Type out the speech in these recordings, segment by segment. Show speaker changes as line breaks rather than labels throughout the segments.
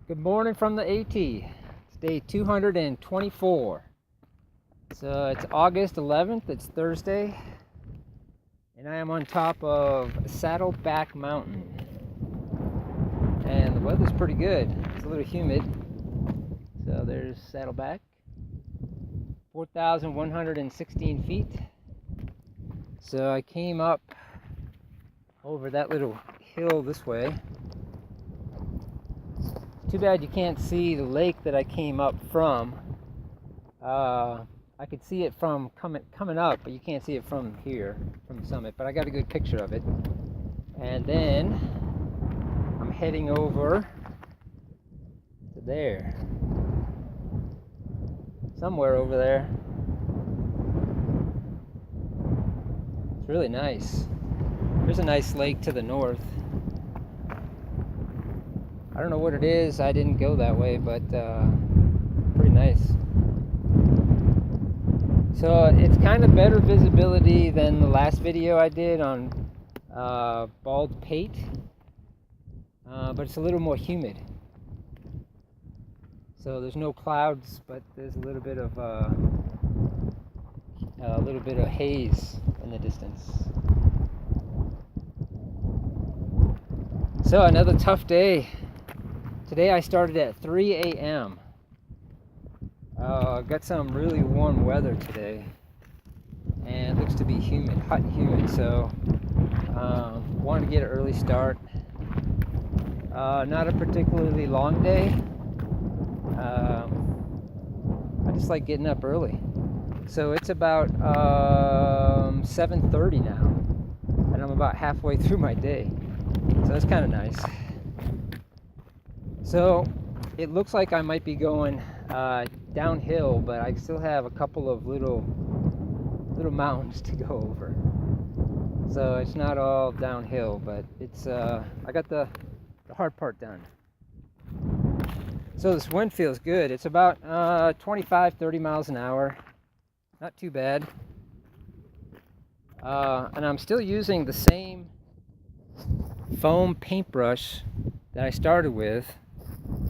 Good morning from the AT. It's day 224. So it's August 11th, it's Thursday, and I am on top of Saddleback Mountain. And the weather's pretty good. It's a little humid. So there's Saddleback. 4,116 feet. So I came up over that little hill this way. Too bad you can't see the lake that I came up from. I could see it from coming up, but you can't see it from here, from the summit. But I got a good picture of it. And then I'm heading over to there. Somewhere over there. It's really nice. There's a nice lake to the north. I don't know what it is. I didn't go that way, but pretty nice. So it's kind of better visibility than the last video I did on Baldpate, but it's a little more humid. So there's no clouds, but there's a little bit of haze in the distance. So another tough day. Today I started at 3 a.m. Got some really warm weather today, and it looks to be humid, hot and humid. So wanted to get an early start. Not a particularly long day. I just like getting up early. So it's about 7:30 now, and I'm about halfway through my day. So that's kind of nice. So it looks like I might be going downhill, but I still have a couple of little mountains to go over. So it's not all downhill, but it's I got the hard part done. So this wind feels good. It's about 25-30 miles an hour. Not too bad. And I'm still using the same foam paintbrush that I started with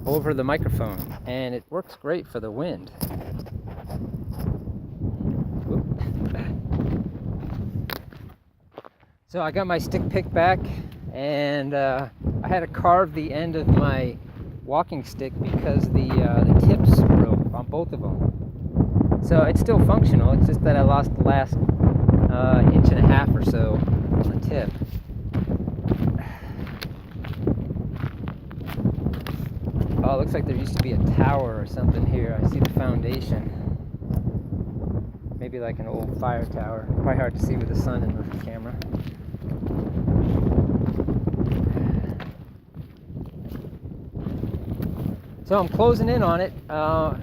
over the microphone, and it works great for the wind. So I got my stick pick back, and I had to carve the end of my walking stick because the tips broke on both of them. So it's still functional, it's just that I lost the last inch and a half or so on the tip. Oh, it looks like there used to be a tower or something here. I see the foundation. Maybe like an old fire tower. Probably hard to see with the sun in the camera. So I'm closing in on it. I'm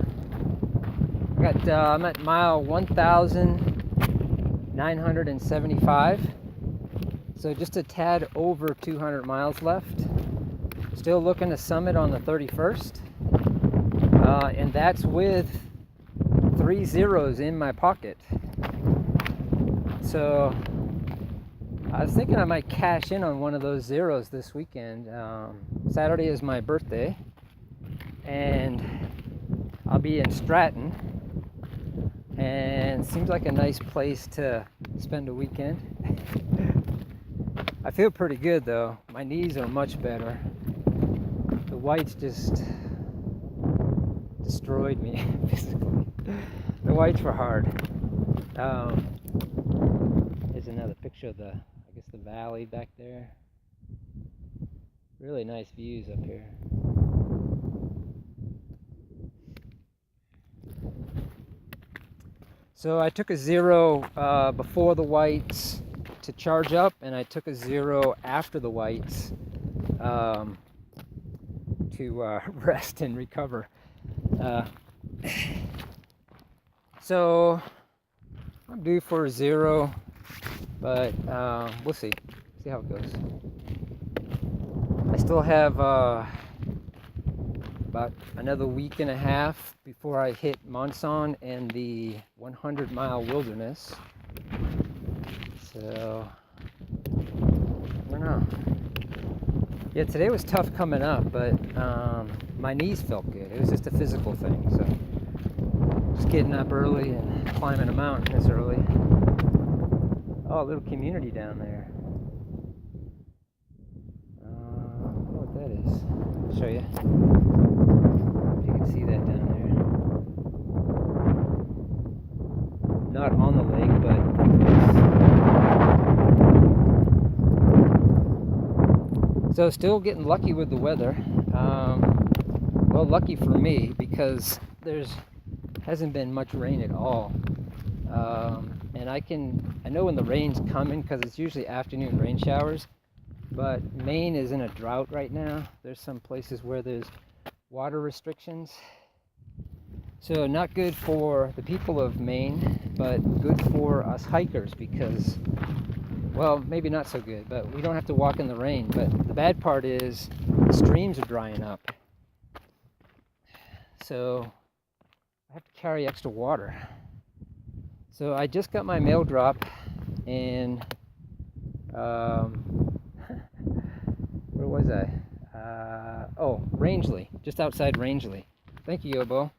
at mile 1,975. So just a tad over 200 miles left. Still looking to summit on the 31st, and that's with 3 zeros in my pocket. So I was thinking I might cash in on one of those zeros this weekend. Saturday is my birthday, and I'll be in Stratton, and it seems like a nice place to spend a weekend. I feel pretty good though. My knees are much better. The whites just destroyed me physically. The whites were hard. Here's another picture of the valley back there. Really nice views up here. So I took a zero before the whites to charge up, and I took a zero after the whites to rest and recover. So I'm due for a zero, but we'll see how it goes. I still have about another week and a half before I hit Monson and the 100-mile wilderness. So I don't know. Yeah, today was tough coming up, but my knees felt good. It was just a physical thing, so just getting up early and climbing a mountain this early. Oh, a little community down there. I don't know what that is. I'll show you. If you can see that down there. Not on the lake, but pretty close. So still getting lucky with the weather. Well, lucky for me because hasn't been much rain at all. And I know when the rain's coming because it's usually afternoon rain showers, but Maine is in a drought right now. There's some places where there's water restrictions. So not good for the people of Maine, but good for us hikers because, well, maybe not so good, but we don't have to walk in the rain. But the bad part is the streams are drying up. So I have to carry extra water. So I just got my mail drop in, where was I? Rangeley, just outside Rangeley. Thank you, Yobo.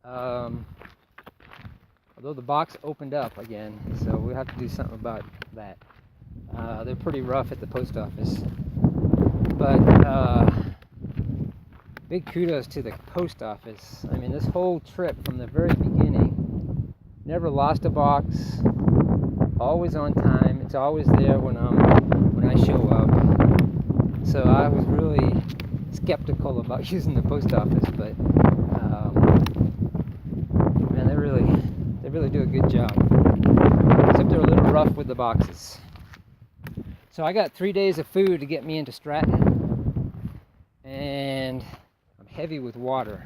Although the box opened up again, so we'll have to do something about that. They're pretty rough at the post office. But big kudos to the post office. I mean, this whole trip from the very beginning, never lost a box, always on time. It's always there when I show up. So I was really skeptical about using the post office, but man, they really do a good job. Except they're a little rough with the boxes. So I got 3 days of food to get me into Stratton, and I'm heavy with water.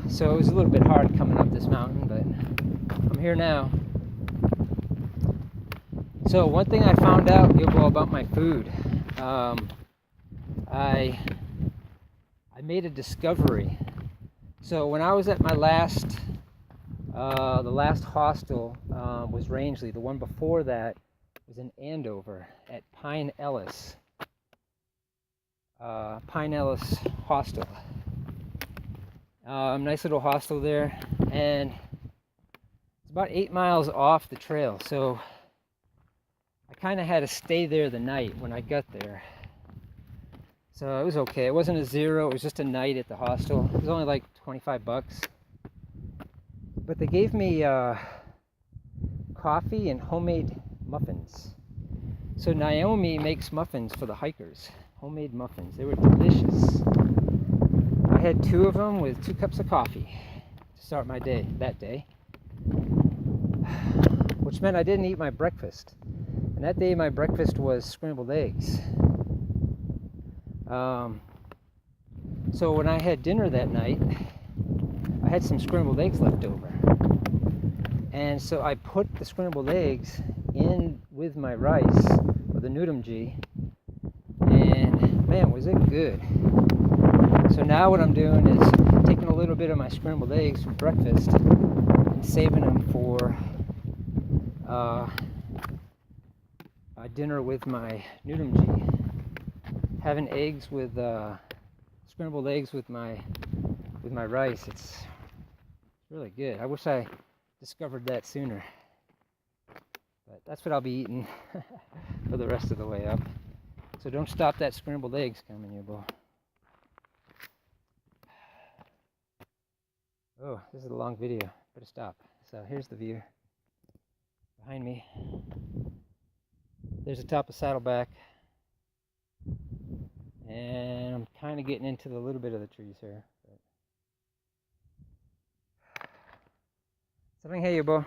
So it was a little bit hard coming up this mountain, but I'm here now. So one thing I found out, Yobo, about my food, I made a discovery. So when I was at my the last hostel was Rangeley. The one before that was in Andover at Pine Ellis Hostel. Nice little hostel there, and it's about 8 miles off the trail, so I kind of had to stay there the night when I got there. So it was okay. It wasn't a zero, it was just a night at the hostel. It was only like $25. But they gave me coffee and homemade muffins. So Naomi makes muffins for the hikers. Homemade muffins. They were delicious. I had 2 of them with 2 cups of coffee to start my day that day. Which meant I didn't eat my breakfast. And that day my breakfast was scrambled eggs. So when I had dinner that night, I had some scrambled eggs left over. And so I put the scrambled eggs in with my rice, or the Nudumji, and man, was it good. So now what I'm doing is taking a little bit of my scrambled eggs from breakfast and saving them for dinner with my Nudumji. Having eggs with scrambled eggs with my rice, it's really good. I wish I discovered that sooner. But that's what I'll be eating for the rest of the way up. So don't stop that scrambled eggs coming, Yobo. Oh, this is a long video. Better stop. So here's the view behind me. There's the top of Saddleback. And I'm kind of getting into the little bit of the trees here. Something, hey, Yobo.